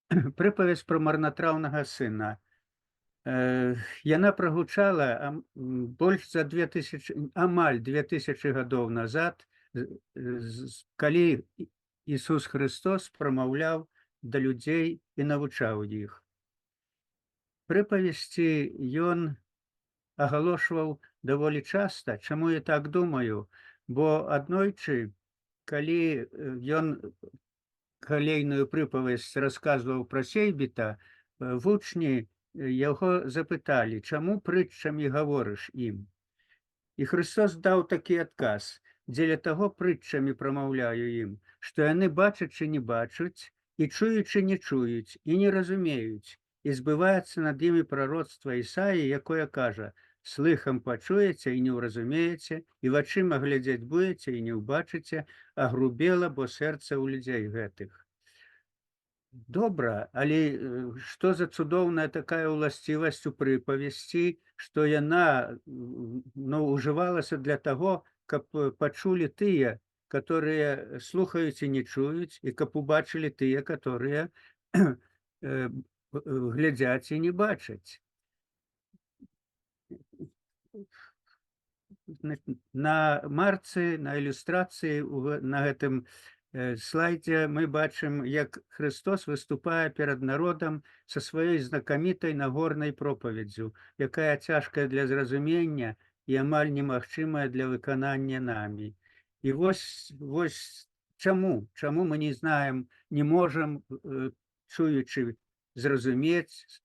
Прыпавязь пра марнатраўнага сына. Яна прагучала больш за 2000, амаль 2000 гадоў назад, калі Ісус Христос прамаўляў да людзей і навучаў іх. Прыпавесці ён агалошваў даволі часта. Чаму я так думаю? Бо аднойчы, калі ён калейную прыпавесць расказваў пра сейбіта, вучні яго запыталі: чаму прытчамі гаворыш ім? І Христос даў такі адказ: дзеля таго прытчамі прамаўляю ім, што яны бачачы не бачаць, і чуючы не чуюць, і не разумеюць, і збываецца над імі прароцтва Ісаі, якое кажа: слыхам пачуеце і не ўразумееце, і вачыма глядзець будзеце і не ўбачыце, а грубела, бо сэрца ў людзей гэтых. Добра, але што за цудоўная такая ўласцівасць у прыпавесці, што яна ўжывалася для таго, каб пачулі тыя, которые слухаюць і не чуюць, і каб убачылі тыя, которые глядзяць і не бачаць. На марцы, на ілюстрацыі на гэтым слайдзе мы бачым, як Христос выступае перад народам са сваёй знакамітай нагорнай пропаведдзю, якая цяжкая для зразумення і амаль немагчымая для выканання намі. І вось чаму мы не знаем, не можам, чуючы, зразумець,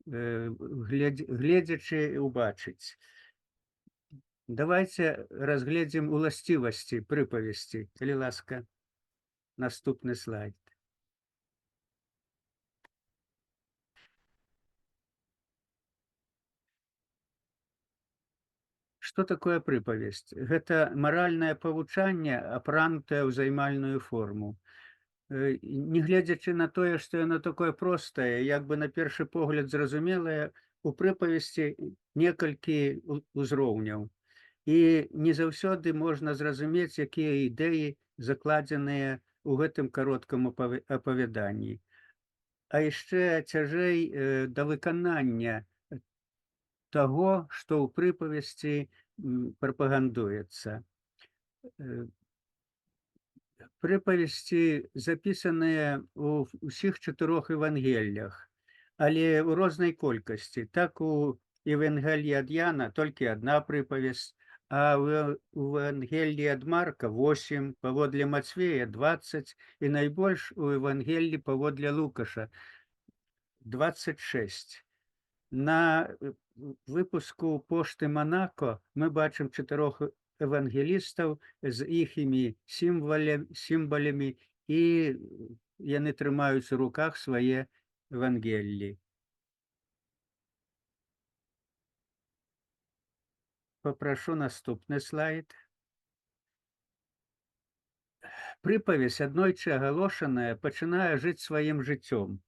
гледзячы, убачыць. Давайте разгледзім уласцівасці прыпавесці. Калі ласка, наступны слайд. Што такое прыпавесць? Гэта маральнае павучанне, апранутае ў займальную форму. Нягледзячы на тое, што яно такое простае, як бы на першы погляд зразумелае, у прыпавесці некалькі узроўняў. І не заўсёды можна зразумець, якія ідэі закладзеныя ў гэтым кароткім апавяданні. А яшчэ цяжэй да выканання таго, што ў прыпавесці прапагандуецца. Прыпавесці запісаныя ў ўсіх 4 евангеллях, але ў рознай колькасці. Так у Евангеліі ад Яна толькі адна прыпавесць, а ў Евангеліі ад Марка 8, паводле Мацвея 20 і найбольш у Евангеліі паводле Лукаша 26. На выпуску пошты Монако мы бачым 4 евангелістаў з іхімі сімвалямі, і яны трымаюць у руках свае евангеллі. Попрошу наступны слайд. Прыпавесць, аднойчы агалошаная, пачынае жыць сваім жыццём.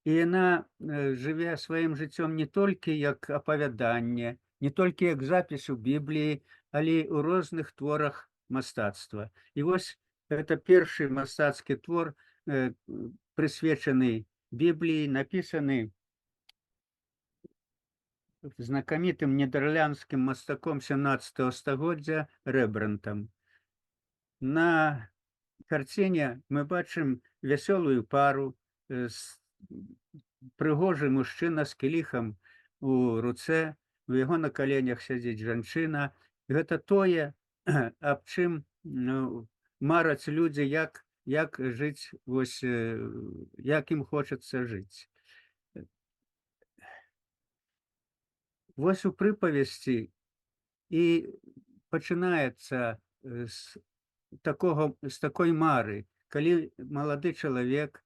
І яна жыве сваім жыццём не толькі як апавяданне, не толькі як запіс у Бібліі, але ў розных творах мастацтва. І вось гэта першы мастацкі твор, прысвечаны Бібліі, напісаны знакамітым нідерландскім мастаком 17 стагоддзя Рембрандтам. На карціне мы бачым вясёлую пару, прыгожы мужчына з кіліхам у руцэ, у яго на каленях сядзіць жанчына. Гэта тое, аб чым мараць людзі, як жыць, вось, як ім хочацца жыць. Вось у прыпавесці і пачынаецца з такой мары, калі малады чалавек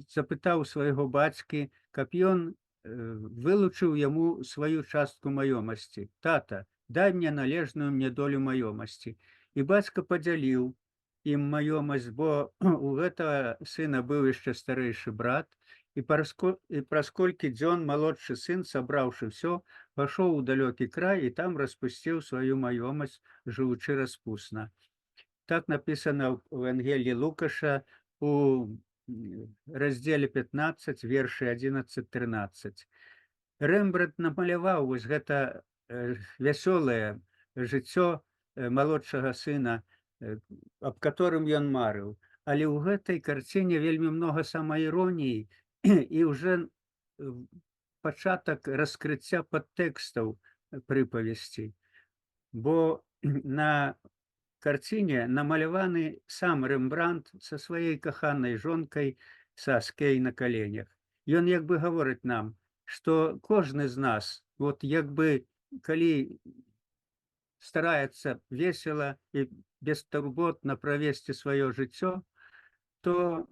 запытаў свайго бацькі, каб ён вылучыў яму сваю частку маёмасці. Тата, дай мне належную мне долю маёмасці. І бацька падзяліў ім маёмасць, бо у гэтага сына быў яшчэ старэйшы брат, і праз колькі дзён малодшы сын, сабраўшы ўсё, пайшоў у далёкі край і там распусціў сваю маёмасць, жывучы распусна. Так напісана ў Евангеліі Лукаша у раздзеле 15 вершы 11-13. Рэмбрандт намаляваў вось гэта вясёлае жыццё малодшага сына, аб которым ён марыў. Але ў гэтай карціне вельмі многа самаіроніі і ўжо пачатак раскрыцця падтэкстаў прыпавесці. Бо на карціне намаляваны сам Рэмбрандт са сваёй каханай жонкай Саскай на каленях. Ён як бы гаворыць нам, што кожны з нас, вот як бы калі стараецца весела і бестурботна правесці сваё жыццё, то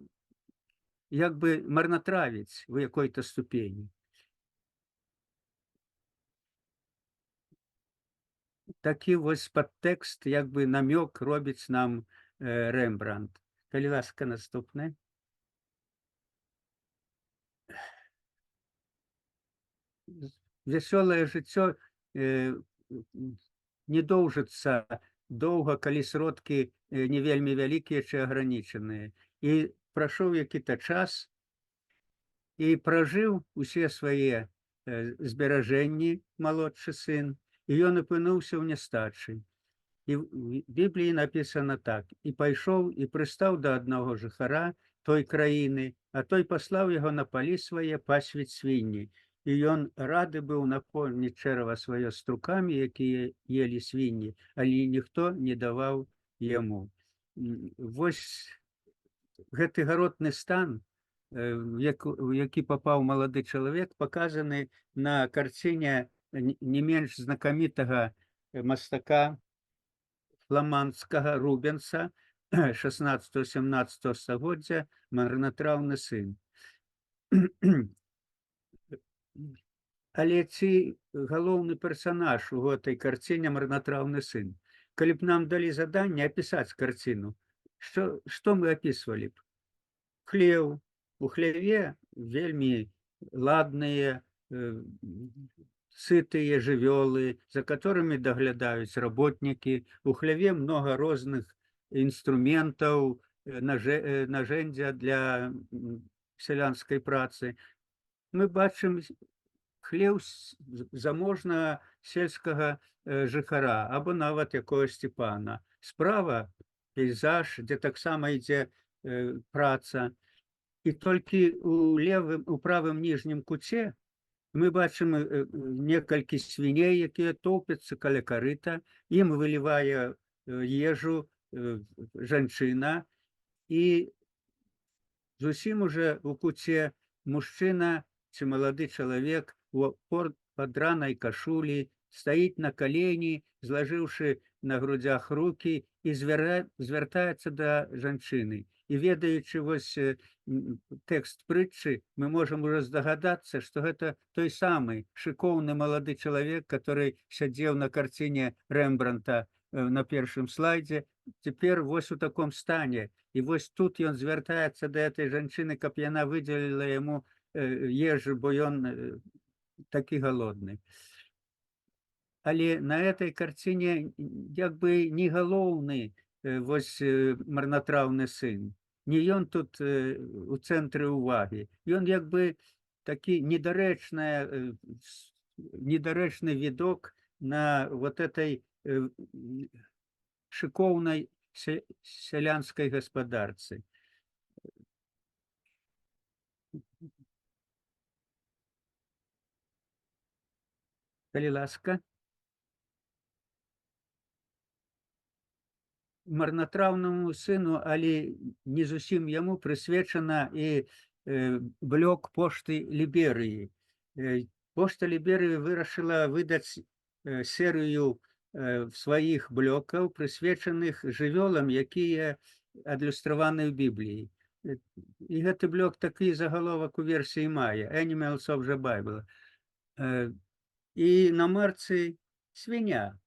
як бы марнатравіць у якой-то ступені. Такі вось падтэкст, як бы намёк робіць нам Рэмбрандт. Калі ласка, наступнае. Вясёлае жыццё не доўжыцца доўга, калі сродкі не вельмі вялікія ці агранічаныя. І прайшоў які-то час і пражыў усе свае зберажэнні малодшы сын, і ён апынуўся ў нястачы. І ў Бібліі напісана так: і пайшоў і прыстаў да аднаго жыхара той краіны, а той паслаў яго на палі свае пасвіць свінні. І ён рады быў напоўніць чэрава сваё струкамі, якія елі свінні, але ніхто не даваў яму. Вось гэты гаротны стан, у які папаў малады чалавек, паказаны на карціне не менш знакамітага мастака фламандскага Рубенса 16-17 стагоддзя «Марнатраўны сын». Але ці галоўны персанаж у гэтай карціне «Марнатраўны сын»? Калі б нам далі заданне апісаць карціну, што мы апісвалі б? Хлеў. У хляве вельмі ладныя, сытыя жывёлы, за которымі даглядаюць работнікі. У хляве многа розных інструментаў, нажэндзя для сялянскай працы. Мы бачым хлеў заможнага сельскага жыхара або нават якогасьці пана. Справа пейзаж, дзе таксама ідзе праца. І толькі у правым ніжнім куце мы бачым некалькі свіней, якія топяцца каля карыта, ім вылівае ежу жанчына, і зусім уже у куце мужчына ці малады чалавек у падранай кашулі стаіць на калені, злажыўшы на грудзях рукі, і звяртаецца да жанчыны. І ведаючы вось тэкст прытчы, мы можам ужо здагадацца, што гэта той самы шыкоўны малады чалавек, который сядзеў на карціне Рэмбрандта на першым слайдзе, цяпер вось у таком стане. І вось тут ён звяртаецца да этой жанчыны, каб яна выдзеліла яму ежу, бо ён такі галодны. Але на этой карціне як бы не галоўны вось марнатраўны сын. Не ён тут у цэнтры ўвагі. Ён як бы такі недарэчны відок на вот этой шыкоўнай сялянскай гаспадарцы. Калі ласка. Марнатраўнаму сыну, але не зусім яму прысвечана і блок пошты Ліберыі. Пошта Ліберыі вырашыла выдаць серыю сваіх блокаў, прысвечаных жывёлам, якія адлюстраваны ў Бібліі. І гэты блок такі загаловак у версіі мае «Animals of the Bible». І на марцы свіня.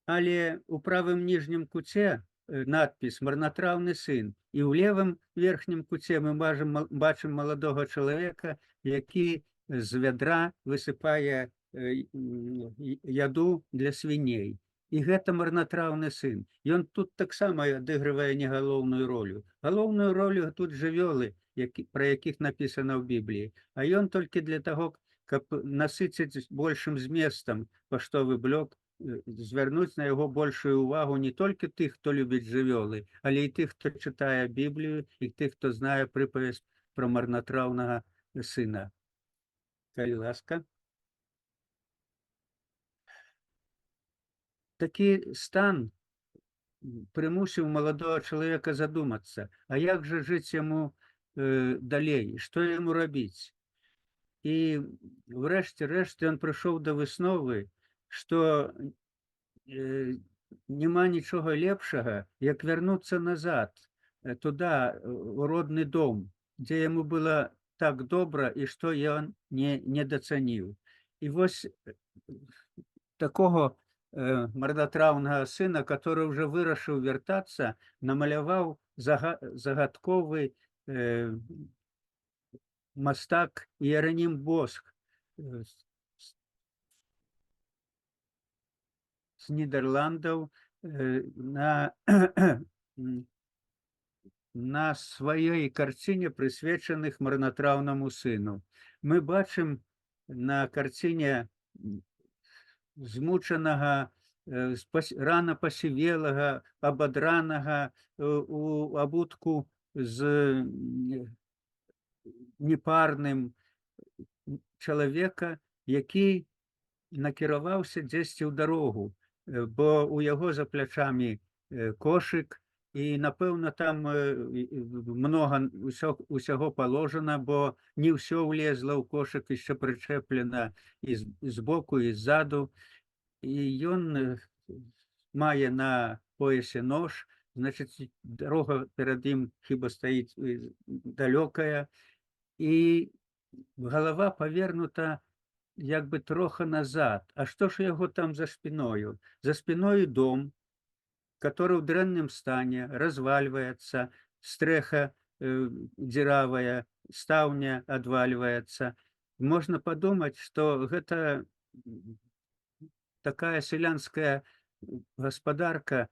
Але у правым ніжнім куце надпіс «Марнатраўны сын», і ў левым верхнім куце мы бачым маладога чалавека, які з вядра высыпае яду для свіней. І гэта марнатраўны сын. Ён тут таксама адыгрывае не галоўную ролю. Галоўную ролю тут жывёлы, про якіх написано ў Бібліі, а ён толькі для таго, каб насыціць большым зместам паштовы блок, звярнуць на яго большую ўвагу не толькі тых, хто любіць жывёлы, але і тых, хто чытае Біблію, і тых, хто знае прыпавесць пра марнатраўнага сына. Калі ласка. Такі стан прымусіў маладога чалавека задумацца, а як жа жыць яму далей, што яму рабіць? І врэшце рэшт ён прыйшоў да высновы, што няма нічога лепшага, як вярнуцца назад, туда, у родны дом, дзе яму было так добра і што ён не дацаніў. І вось такого марнатраўнага сына, который ўжо вырашыў вяртацца, намаляваў загадковы мастак Іеранім Босх з Нідерландаў на сваёй карціне, прысвечаных марнатраўнаму сыну. Мы бачым на карціне змучанага, рана пасівелага, абадранага, у абутку з непарным чалавека, які накіраваўся дзесьці ў дарогу, бо у яго за плячамі кошык, і, напэўна, там многа усяго паложана, бо не ўсё ўлезла ў кошык, яшчэ прычэплена і збоку, і ззаду. І ён мае на поясе нож, значыць, дарога перад ім хіба стаіць далёкая, і галава павернута як бы троха назад. А што ж яго там за спіною? За спіною дом, который в дрэнным стане, развальваецца, стрэха дзіравая, стаўня адвальваецца. Можна падумаць, што гэта такая сялянская гаспадарка,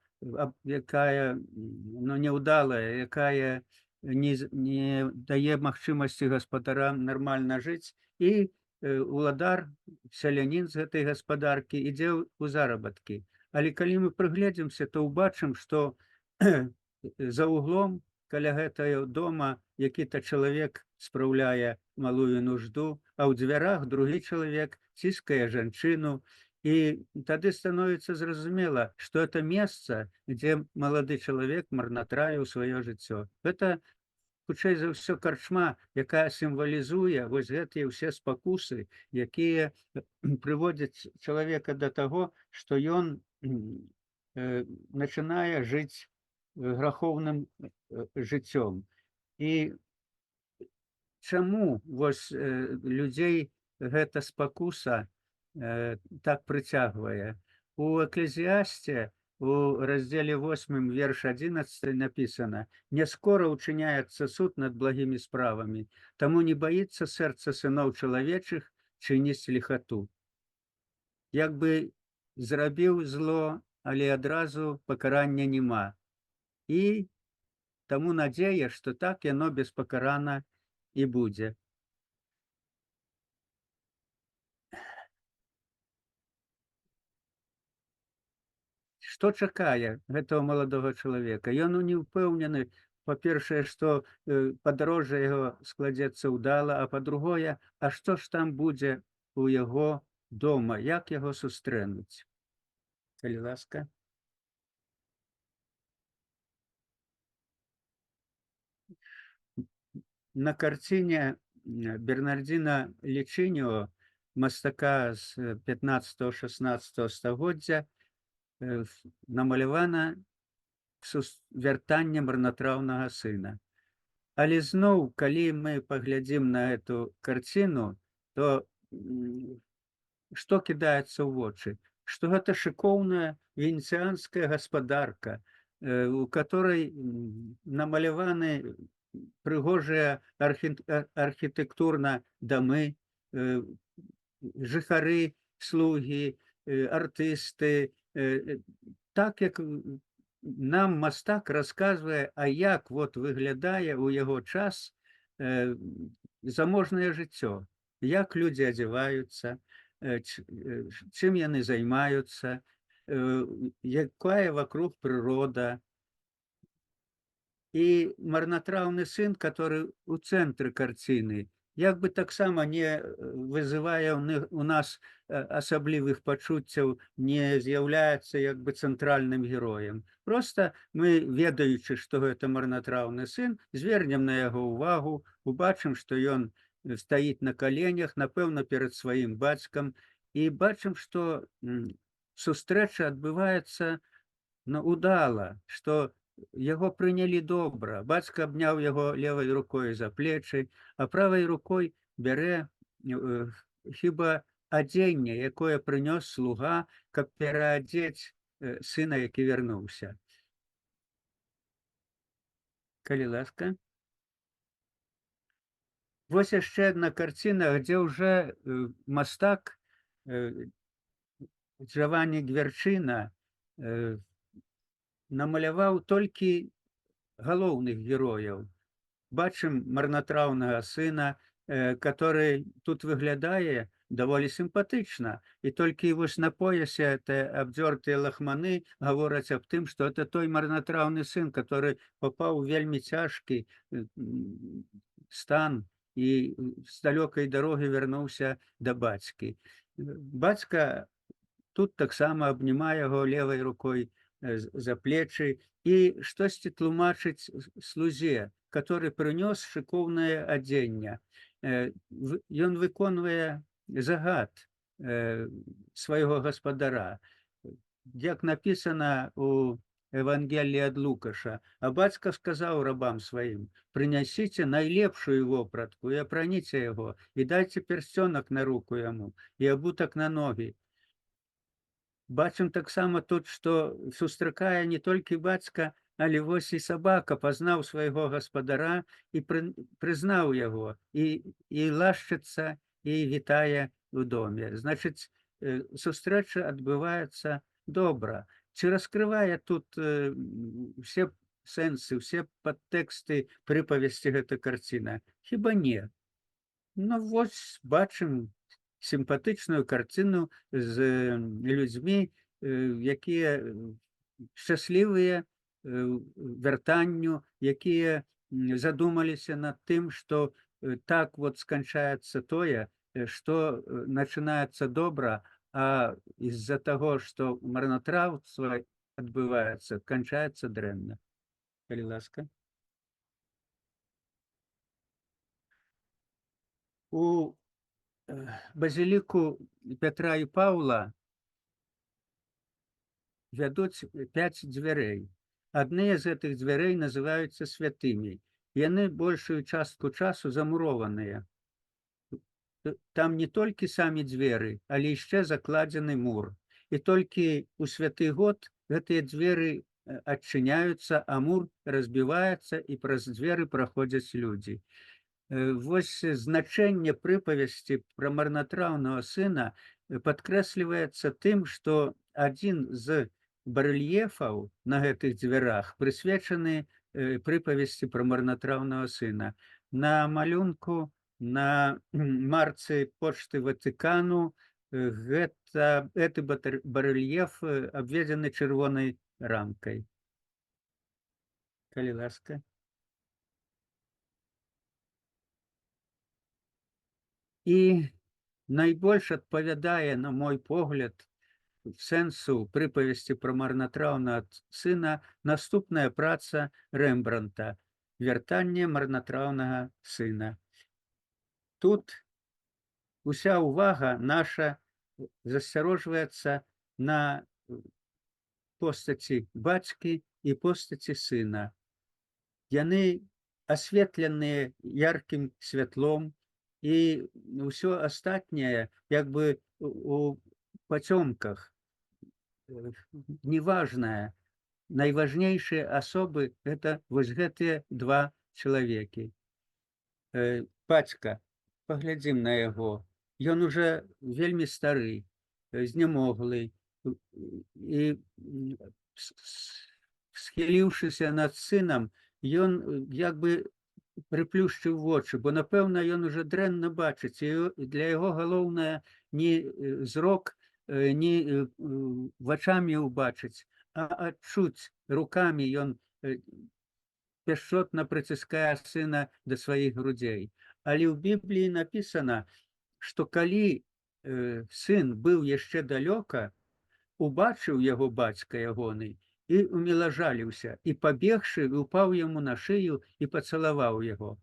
якая няўдалая, якая не дае магчымасці гаспадарам нармальна жыць, і уладар, сялянін з гэтай гаспадаркі ідзе ў заработкі. Але калі мы прыгледзімся, то ўбачым, што за углом каля гэтага дома які-то чалавек спраўляе малую нужду, а ў дзвярах другі чалавек ціскае жанчыну. І тады становіцца зразумела, што это месца, дзе малады чалавек марнатравіў сваё жыццё. Гэта хутчэй за ўсё карчма, якая сімвалізуе вось гэтыя ўсе спакусы, якія прыводзяць чалавека да таго, што ён начинае жыць грахоўным жыццём. І чаму вось людзей гэта спакуса так прыцягвае? У Эклезіасце у раздзеле 8, верш 11 написано: «Не скоро учиняется суд над благими справами, тому не боится сердце сынов человечых чинить лихоту». Як бы зрабіў зло, але адразу пакарання нема. І таму надзея, што так яно беспакарана і будзе. Што чакае гэтага маладога чалавека? Ён не ўпэўнены, па-першае, што падарожжа яго складзецца ўдала, а па-другое, а што ж там будзе у яго дома, як яго сустрэнуць? Калі ласка. На карціне Бернардзіна Лічыніо, мастака з 15-16 стагоддзя, намалявана вяртанне марнатраўнага сына. Але зноў, калі мы паглядзім на эту карціну, то што кідаецца ў вочы? Што гэта шыкоўная венецыянская гаспадарка, у которой намаляваны прыгожыя архітэктурна дамы, жыхары, слугі, артысты. Так як нам мастак расказвае, а як вот выглядае ў яго час заможнае жыццё, як людзі адзяваюцца, чым яны займаюцца, якая вокруг прырода. И марнотравны сын, который у цэнтры карціны, як бы таксама не вызывае у нас асаблівых пачуццяў, не з'яўляецца як бы цэнтральным героем. Просто мы, ведаючы, што гэта марнатраўны сын, звернем на яго ўвагу, убачым, што ён стаіць на каленях, напэўна, перад сваім бацькам, і бачым, што сустрэча адбываецца удала, што яго прынялі добра. Бацька абняў яго левай рукой за плечы, а правай рукой бярэ хіба адзенне, якое прынёс слуга, каб пераадзець сына, які вярнуўся. Калі ласка. Вось яшчэ адна карціна, дзе ўжо мастак Джаванні Гверчына намаляваў толькі галоўных герояў. Бачым марнатраўнага сына, который тут выглядае даволі сімпатычна. І толькі вось на поясе абдзёртыя лахманы гавораць аб тым, што это той марнатраўны сын, который папаў у вельмі цяжкі стан і з далёкай дарогі вярнуўся да бацькі. Бацька тут таксама абнімае яго левай рукой за плечы і штосьці тлумачыць слузе, который прынёс шыкоўнае адзенне. Ён выконвае загад свайго гаспадара. Як напісана у Евангеліі ад Лукаша, а бацька сказаў рабам сваім: прынясіце найлепшую вопратку і апраніце яго, і дайце персцёнак на руку яму, і абутак на ногі. Бачым таксама тут, што сустракае не толькі бацька, але вось і сабака пазнаў свайго гаспадара і прызнаў яго, і лашчыцца, і вітае ў доме. Значыць, сустрэча адбываецца добра. Ці раскрывае тут усе сэнсы, усе падтэксты прыпавесці гэта карціна? Хіба не. Ну вось бачым сімпатычную карціну з людзьмі, якія шчаслівыя вяртанню, якія задумаліся над тым, што так вот сканчаецца тое, што начинаецца добра, а из-за таго, што марнатраўства адбываецца, канчаецца дрэнна. Калі ласка. У базіліку Пятра і Паўла вядуць 5 дзвярэй. Адныя з гэтых дзвярэй называюцца святымі. Яны большую частку часу замурованыя. Там не толькі самі дзверы, але яшчэ закладзены мур. І толькі ў святы год гэтыя дзверы адчыняюцца, а мур разбіваецца, і праз дзверы праходзяць людзі. Вось значэнне прыпавесці пра марнатраўнага сына падкрэсліваецца тым, што адзін з барэльефаў на гэтых дзвярах прысвечаны прыпавесці пра марнатраўнага сына. На малюнку на марцы почты Ватыкану гэты барэльеф абведзены чырвонай рамкай. Калі ласка. І найбольш адпавядае, на мой погляд, сэнсу прыпавесці пра марнатраўнага сына наступная праца Рэмбранта «Вяртанне марнатраўнага сына». Тут уся ўвага наша засцярожваецца на постаці бацькі і постаці сына. Яны асветленыя яркім святлом, і ўсё астатняе як бы у пацёмках, неважнае. Найважнейшыя асобы – гэта вось гэтыя два чалавекі. Бацька, паглядзім на яго. Ён уже вельмі стары, знямоглы, і схіліўшыся над сынам, ён як бы прыплюшчыў вочы, бо напэўна ён уже дрэнна бачыць, і для яго галоўнае не зрок, не вачамі ўбачыць, а адчуць рукамі ён пяшчотна прыціскае сына да сваіх грудзей. Але ў Бібліі напісана, што калі сын быў яшчэ далёка, убачыў яго бацька ягоны і умілажаліўся, і пабегшы, упаў яму на шыю і пацалаваў яго.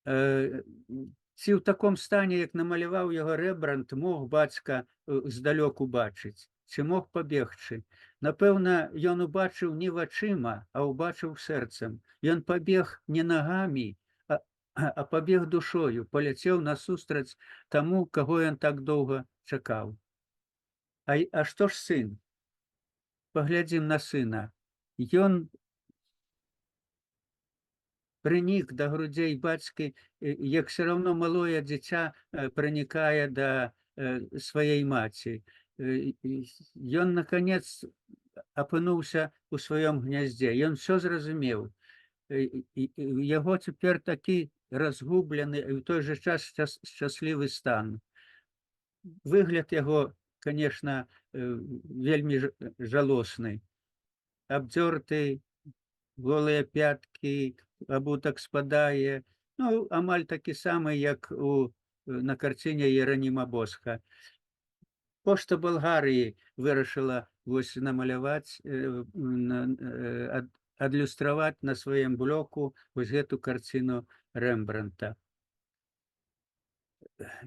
Ці ў таком стане, як намаляваў яго Рэмбрандт, мог бацька здалёку бачыць, ці мог пабегчы? Напэўна, ён убачыў не вачыма, а ўбачыў сэрцам. Ён пабег не нагамі, а пабег душою, паляцеў насустрач таму, каго ён так доўга чакаў. А што ж сын? Паглядзім на сына. Ён прынік да грудзей бацькі, як все равно малое дзіця пранікае да сваёй маці. Ён, наконец, апынуўся у сваём гняздзе. Ён все зразумеў. Яго цяпер такі разгублены і ў той жа час шчаслівы стан. Выгляд яго, конечно, вельмі жалосны. Абдзёрты, голыя пяткі, абутак спадае. Ну, амаль такі самы, як на карціне Єроніма Босха. Пошта Балгарыі вырашыла вось намаляваць, адлюстраваць на сваім блоку вось гэту карціну Рэмбрандта.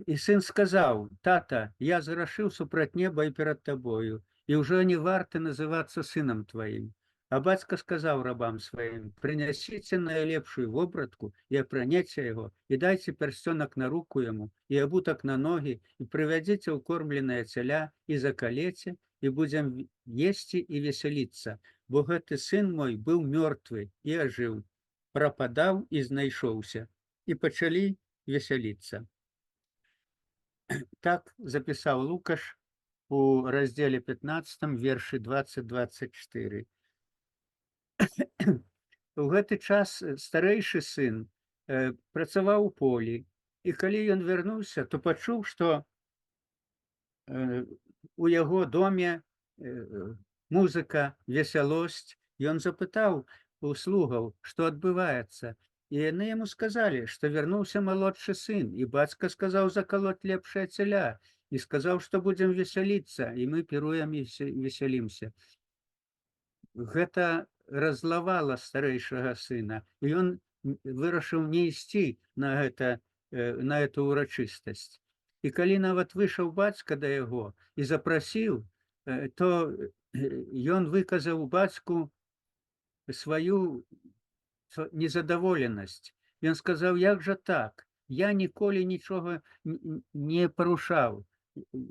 І сын сказаў: «Тата, я зграшыў супраць неба і перад табою, і ўжо не варты называцца сынам тваім». А бацька сказаў рабам сваім: «Прынясіце найлепшую вопратку і апранеце яго, і дайце пярсцёнак на руку яму, і абутак на ногі, і прывядзіце ўкормленае цяля, і закалеце, і будзем есці і весяліцца, бо гэты сын мой быў мёртвы і ажыў, прападаў і знайшоўся». І пачалі весяліцца. Так запісаў Лукаш у раздзеле 15, вершы 20-24. У гэты час старэйшы сын працаваў у полі, і калі ён вярнуўся, то пачуў, што у яго доме музыка, весялосць. Ён запытаў у слугаў, што адбываецца, і яны яму сказалі, што вярнуўся малодшы сын, і бацька сказаў закалоць лепшае цяля, і сказаў, што будзем весяліцца, і мы піруем і весялімся. Гэта раззлавала старэйшага сына, і ён вырашыў не ісці на эту урачыстасць. І калі нават выйшаў бацька да яго і запрасіў, то ён выказаў бацьку сваю незадаволенасць. Ён сказаў: «Як жа так? Я ніколі нічога не парушаў,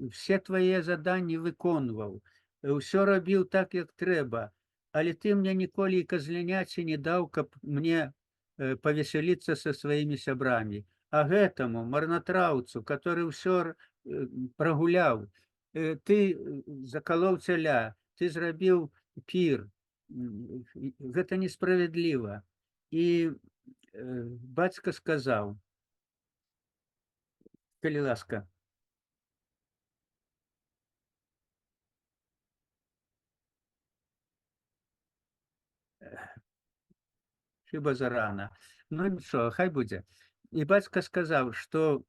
все твае заданні выконваў, ўсё рабіў так, як трэба, але ты мне ніколі і казляняці не даў, каб мне павесяліцца са сваімі сябрамі. А гэтаму марнатраўцу, который ўсё прагуляў, ты закалоў цяля, ты зрабіў пір. Гэта несправядліва». І бацька сказаў, калі ласка. Хіба зарана. Ну нічого, хай будзе. І бацька сказаў, што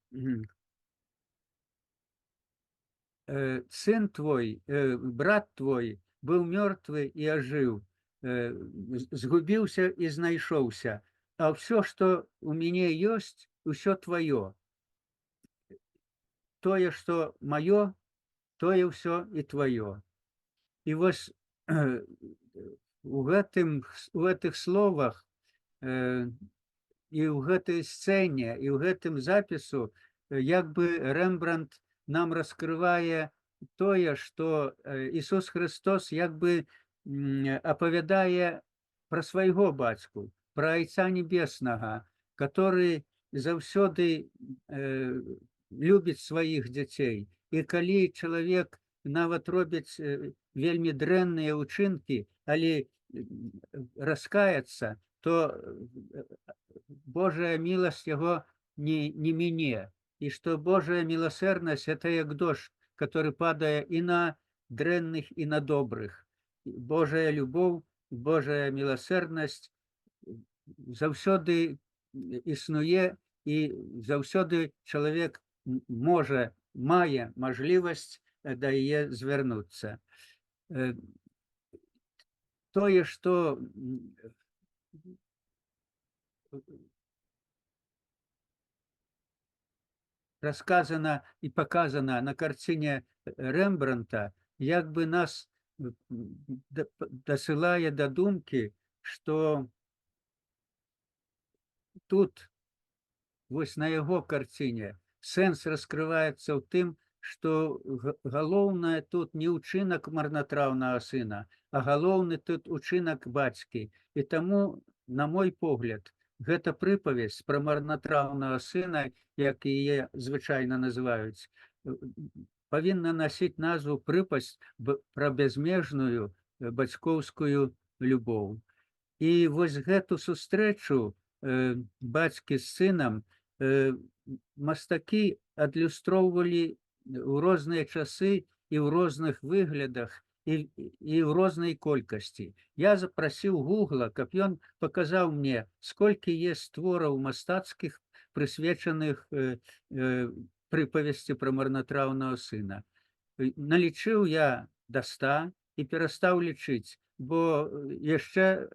сын твой, брат твой быў мёртвы і ажыў, згубіўся і знайшоўся, а ўсё, што у мяне ёсць, усё тваё. Тое, што маё, тое ўсё і тваё. І вось у гэтых словах і ў гэтай сцэне, і ў гэтым запісу як бы Рэмбрандт нам раскрывае тое, што Ісус Христос як бы апавядае пра свайго бацьку, пра Айца Небеснага, который заўсёды любіць сваіх дзяцей. І калі чалавек нават робіць вельмі дрэнныя ўчынкі, але раскаяцца, то Божая милость его не мине, и что Божая милосердность – это як дождь, который падает и на дрэнных, и на добрых. Божая любовь, Божая милосердность заўсёды існуе, і заўсёды чалавек мае мажлівасць да яе звярнуцца. Тое, што расказана і паказана на карціне Рэмбрандта, як бы нас дасылае да думкі, што тут, вось на яго карціне, сэнс раскрываецца ў тым, што галоўнае тут не ўчынак марнатраўнага сына, а галоўны тут учынак бацькі. І таму, на мой погляд, гэта прыпавесць пра марнатраўнага сына, як яе звычайна называюць, павінна насіць назву прыпавесць пра бязмежную бацькоўскую любоў. І вось гэту сустрэчу бацькі з сынам мастакі адлюстроўвалі ў розныя часы і ў розных выглядах, і ў рознай колькасці. Я запрасіў Гугла, каб ён паказаў мне, сколькі есть твораў мастацкіх, прысвечаных прыпавесці пра марнатраўнага сына. Налічыў я да 100 і перастаў лічыць, бо яшчэ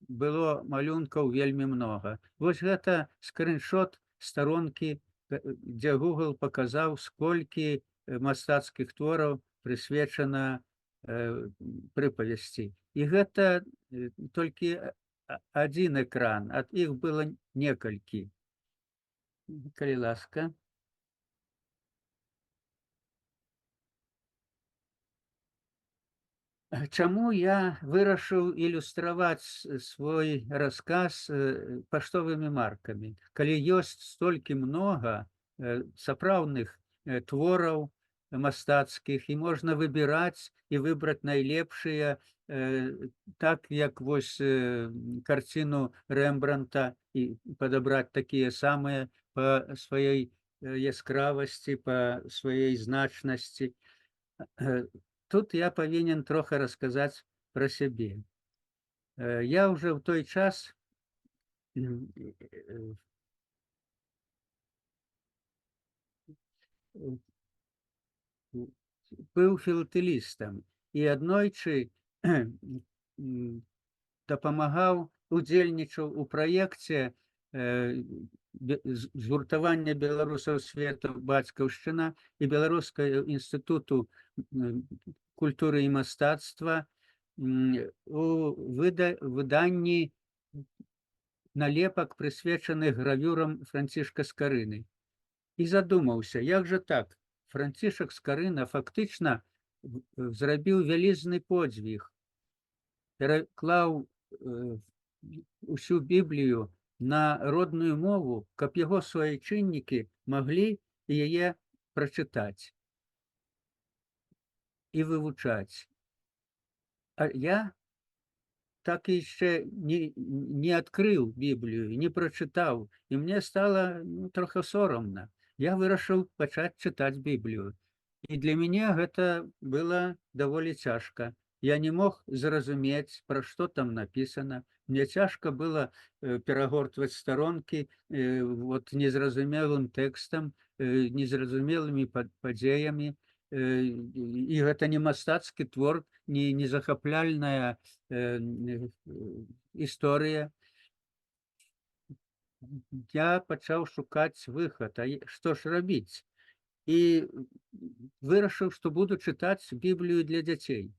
было малюнкаў вельмі многа. Вось гэта скриншот старонкі, дзе Google паказаў, сколькі мастацкіх твораў прысвечана прыпавесці. І гэта толькі адзін экран, ад іх было некалькі. Калі ласка. Чаму я вырашыў ілюстраваць свой расказ паштовымі маркамі, калі ёсць столькі многа сапраўдных твораў мастацкіх, і можна выбіраць і выбраць найлепшыя, так як вось карціну Рэмбрандта, і падабраць такія самыя па сваёй яскравасці, па сваёй значнасці. Тут я павінен трохи расказаць пра сябе. Я ўжо ў той час быў філатэлістам і аднойчы дапамагаў, удзельнічаў у праекце згуртавання беларусаў свету бацькаўшчына і Беларускага інстытуту культуры і мастацтва у выданні налепак, прысвечаных гравюрам Францішка Скарыны. І задумаўся, як жа так? Францішак Скарына фактычна зрабіў вялізны подзвіг, пераклаў усю Біблію на родную мову, каб яго суайчыннікі маглі яе прачытаць і вывучаць. А я так яшчэ не адкрыў Біблію, не прачытаў, і мне стала трохи сорамна. Я вырашыў пачаць чытаць Біблію. І для мяне гэта было даволі цяжка. Я не мог зразумець, пра што там напісана. Мне цяжка было перагортваць старонкі незразумелым тэкстам, незразумелымі падзеямі. І гэта не мастацкі твор, не захапляльная гісторыя. Я пачаў шукаць выхад, а што ж рабіць? І вырашыў, што буду чытаць Біблію для дзяцей.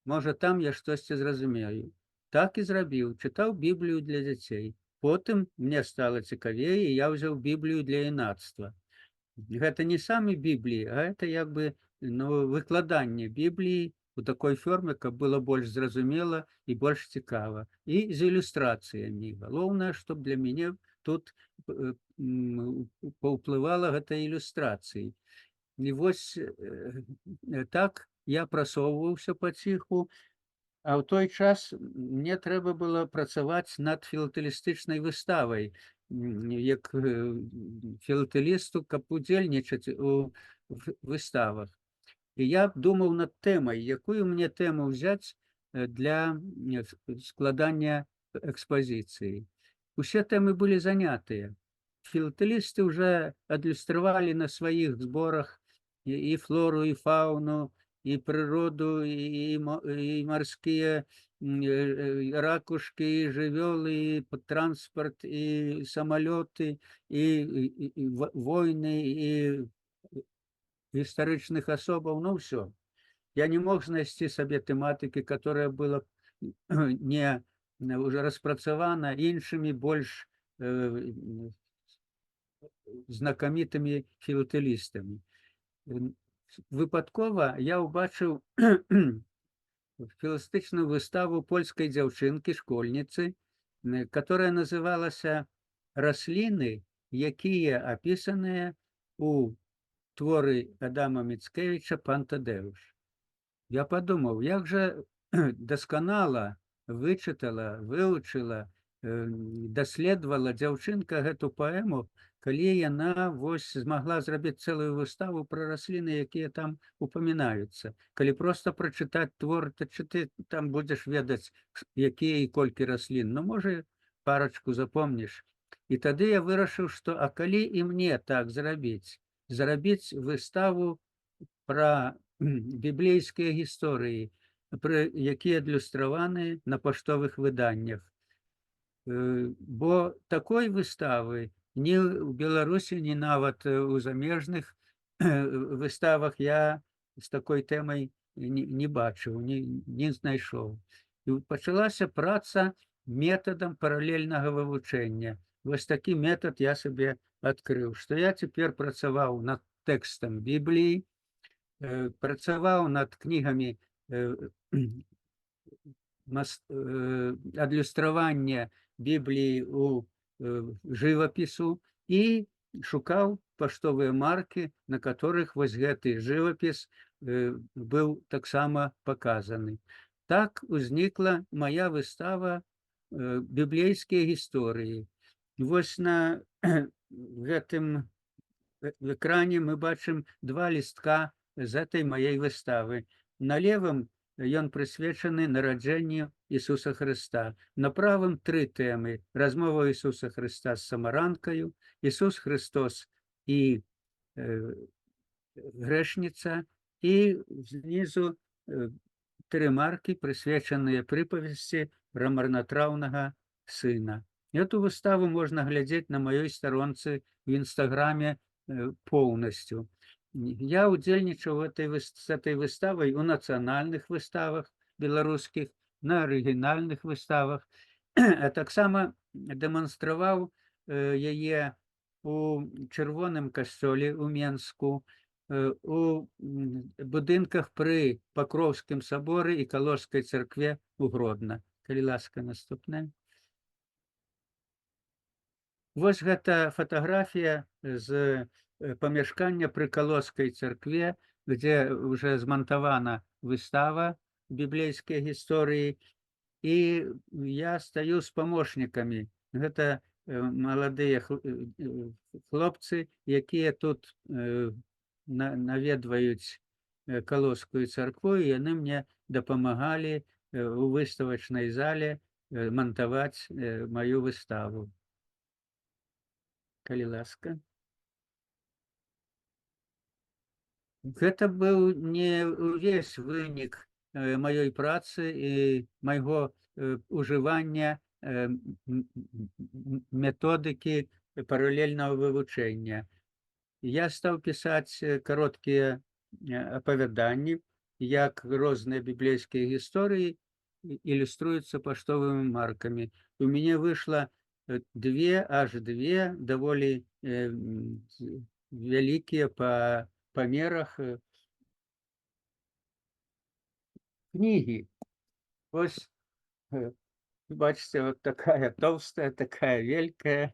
Можа, там я штосьці зразумею. Так і зрабіў, чытаў Біблію для дзяцей. Потым мне стала цікавей, і я ўзяў Біблію для юнацтва. Гэта не самі Бібліі, а гэта як бы выкладанне Бібліі у такой форме, каб было больш зразумела і больш цікава. І з ілюстрацыямі. Галоўнае, што для мяне тут паўплывала гэта ілюстрацыі. І вось так я прасоўваўся паціху А ў той час мне трэба было працаваць над філатэлістычнай выставай, як філатэлісту, каб удзельнічаць у выставах. І я думаў над тэмай, якую мне тэму ўзяць для складання экспазіцыі. Усе тэмы былі занятыя. Філатэлісты ўжо адлюстравалі на сваіх зборах і флору, і фауну, і прыроду, і марскія ракушкі, і жывёлы, і транспарт, і самалёты, і войны, і гістарычных асобаў, ну ўсё. Я не мог знайсці сабе тэматыкі, которая была не уже распрацавана іншымі больш знакамітымі філатэлістамі. Выпадкова я ўбачыў філатэлістычную выставу польскай дзяўчынкі, школьніцы, которая называлася «Расліны, якія апісаныя ў творы Адама Міцкевіча «Пан Тадэуш». Я подумаў, як жа дасканала вычытала, вывучыла, даследавала дзяўчынка гэту паэму, калі яна вось змагла зрабіць цэлую выставу пра расліны, якія там упамінаюцца. Калі проста прачытаць твор, то ты там будзеш ведаць, якія і колькі раслін, ну, можа, парачку запомніш. І тады я вырашыў, што а калі і мне так зрабіць выставу пра біблейскія гісторыі, якія адлюстраваны на паштовых выданнях. Бо такой выставы ні ў Беларусі, ні нават у замежных выставах я з такой тэмай не бачыў, не знайшоў. І пачалася праца метадам паралельнага вывучэння. Вось такі метад я сабе адкрыў, што я цяпер працаваў над тэкстам Бібліі, працаваў над кнігамі адлюстравання Бібліі у жывапісу і шукаў паштовыя маркі, на которых вось гэты жывапіс быў таксама паказаны. Так узнікла мая выстава біблейскія гісторыі. Вось на гэтым экране мы бачым два лістка з этой маёй выставы. На левым ён прысвечаны нараджэнню Ісуса Хрыста. На правым тры тэмы: размова Ісуса Хрыста з самаранкаю, Ісус Христос і грэшніца, і знізу тры маркі, прысвечаныя прыпавесці пра марнатраўнага сына. Эту выставу можна глядзець на маёй старонцы в інстаграме полностью. Я удзельнічаў с этой выставай у нацыянальных выставах беларускіх, на арыгінальных выставах, а таксама дэманстраваў яе у чырвоным касцёле ў Менску, у будынках пры Пакроўскім саборы і Калужскай царкве у Гродна. Калі ласка, наступная. Вось гэта фатаграфія з памяшкання пры Калужскай царкве, дзе уже змантавана выстава біблейскія гісторыі, і я стаю з памочнікамі. Гэта маладыя хлопцы, якія тут наведваюць Калужскую царкву, і яны мне дапамагалі у выставачнай зале мантаваць маю выставу. Калі ласка. Гэта быў не ўвесь вынік маёй працы і майго ужывання методыкі паралельнага вывучэння. Я стаў пісаць кароткія апавяданні, як розныя біблейскія гісторыі ілюструюцца паштовымі маркамі. У мяне выйшла аж две даволі вялікія па памерах кнігі. Вось, бачыце, вот такая толстая, такая великая.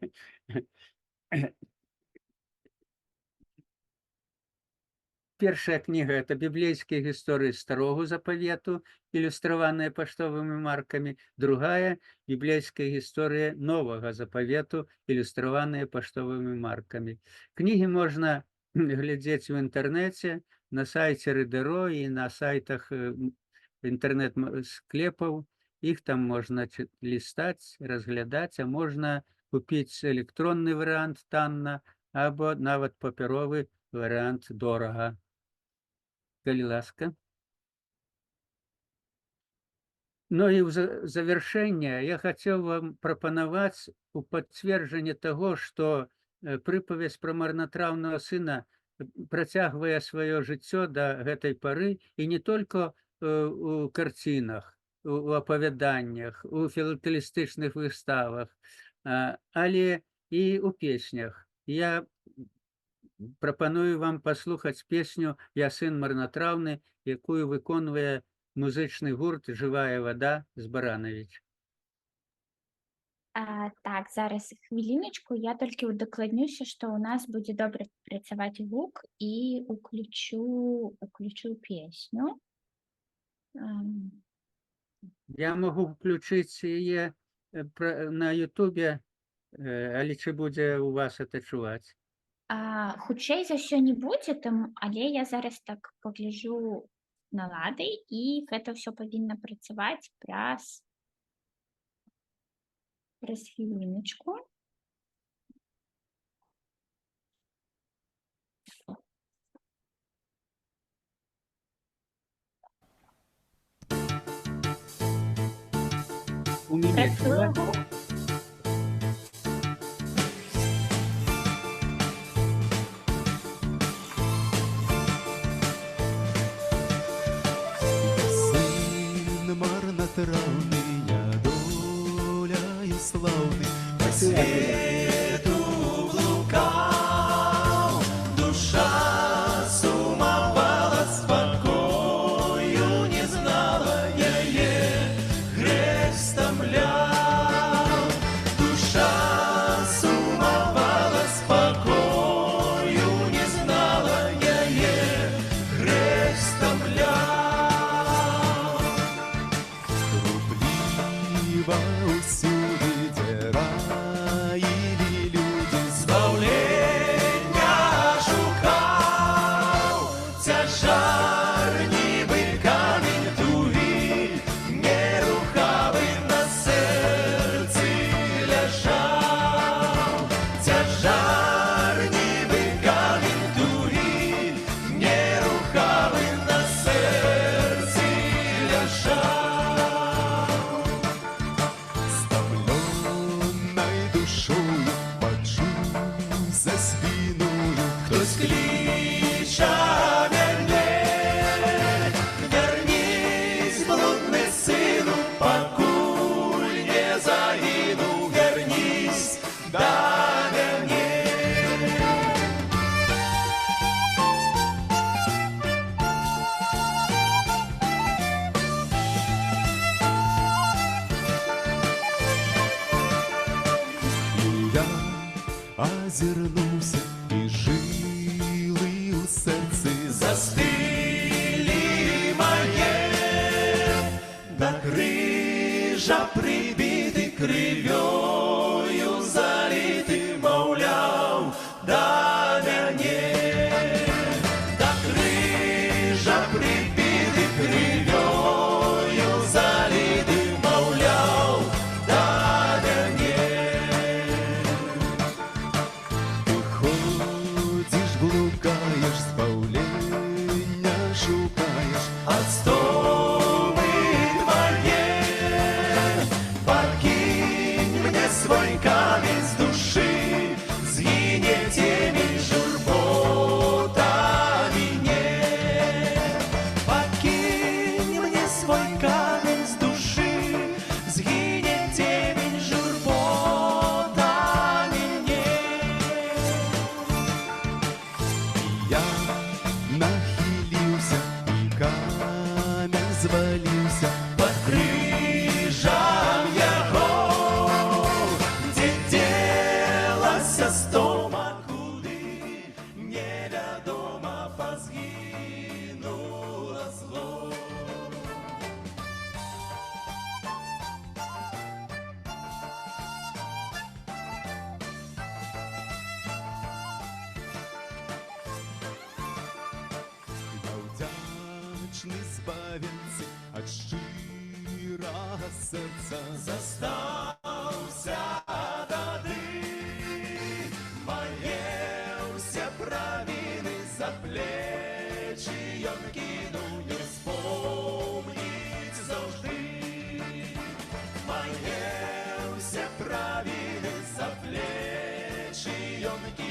Першая книга — это библейские истории Старого Заповету, иллюстрованные поштовыми марками. Другая — библейская история Нового Заповету, иллюстрованные поштовыми марками. Книги можно глядеть в интернете, на сайте Ридеро и на сайтах интернет-склепов. Их там можно листать, разглядать, а можна купіць электронны варыянт танна або нават папяровы варыянт дорага. Калі ласка. Ну і ў завяршэнне я хацеў вам прапанаваць у пацверджанне таго, што прыпавесць пра марнатраўнага сына працягвае сваё жыццё да гэтай пары, і не толькі у карцінах, у апавяданнях, у філатэлістычных выставах, але і ў песнях. Я прапаную вам паслухаць песню «Я сын марнатраўны», якую выконвае музычны гурт «Жывая вада» з Баранавіч. Так, зараз хвіліночку, я толькі удакладнюся, што ў нас будзе добра працаваць гук і уключу песню. Я магу включыць яе на Ютубе, але ці будзе ў вас это чуваць? Хутчэй за ўсё не будзе, але я зараз так пагляджу налады, і гэта ўсё павінна працаваць праз хвіліночку. У мяне чуваць? Сын марнотравный, я доляю славный, по свету блукал, душа сумовала, спокою не знала, я грех стомлял. Душа сумовала, спокою не знала, я грех стомлял. Трубливо усюды, где раили люди, збавлення шукав, тяжар ніби камінь тугий, нерухавий на серці ляжав. Тяжар ніби камінь тугий, нерухавий на серці ляжав. Стомленной душою почув за спиною, хтось клича мене. Вернись, блудний сину, покуль не загину, вернись до мене. И я озернулся, и жилы у сердца застыли моє, до крижа прибитий, кривьою залитий, мовляв, да мене. До крижа прибитий, кривьою залитий, мовляв, да мене. Ты ходишь, блукаешь, збавлення шукаєш, отступить твоє. Покинь мне свой камень с души, сгине темень журбота мине. Покинь мне свой камень с души, сгине темень журбота мине. Я нахилился, и камень звалился под крижам яго, где делася стома, куды невядома, позгиб. збавенцы ад шчырага сэрца застаўся тады мае ўсе правіны за плечы ён кінуў не вспомніць заўжды мае ўсе правіны за плечы ён кінуў